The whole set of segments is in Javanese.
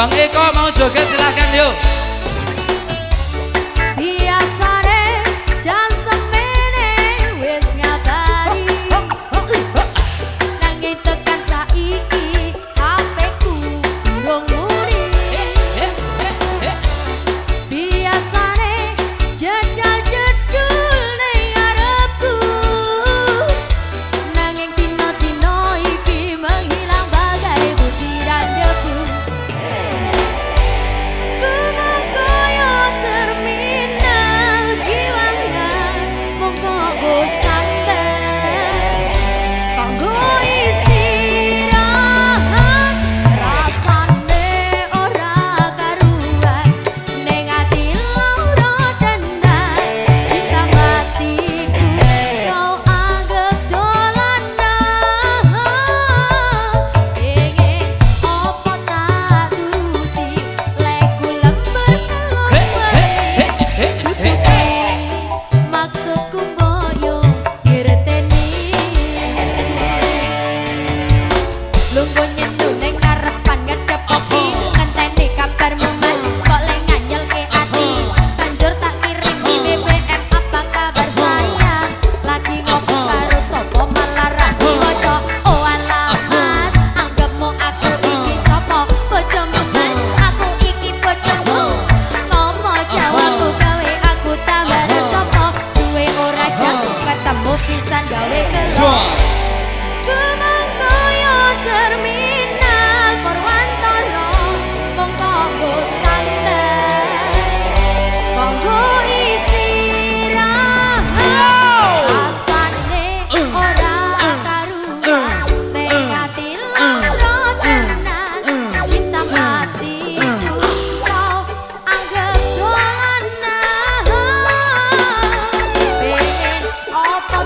Bang Eko mau joget silahkan yuk. Biasane jan semene wis ngabari nanging tekan saiki HP-ku durung muni. Biasane jedal-jedul ning ngarepku nanging dina-dina iki menghilang bagai butiran debu. Pisan gawe kelo kemangkoyo terminal Purwantara mongko santai monggo istirahat rasane ora karuan ning ati lara tenan cinta matiku kau anggap dolanan pengen opo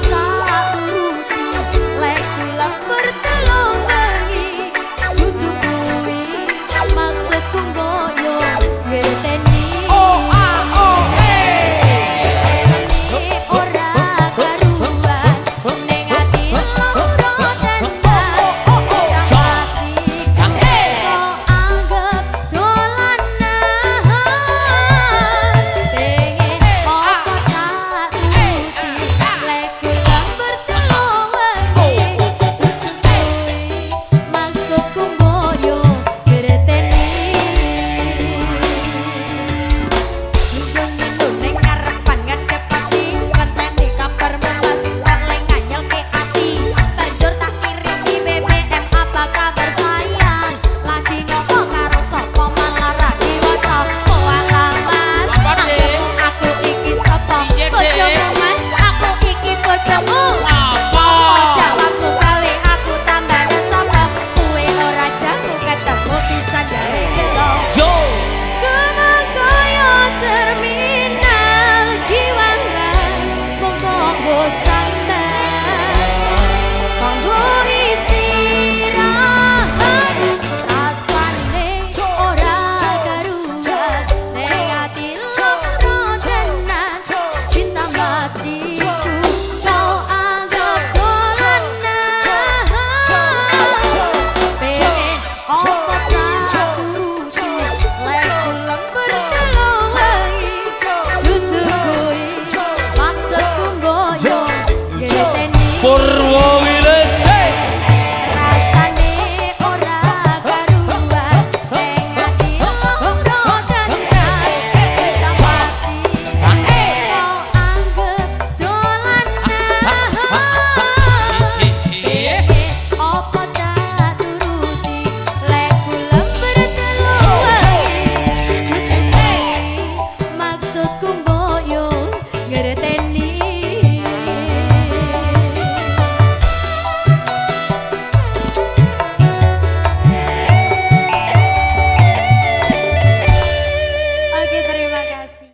Oke, terima kasih.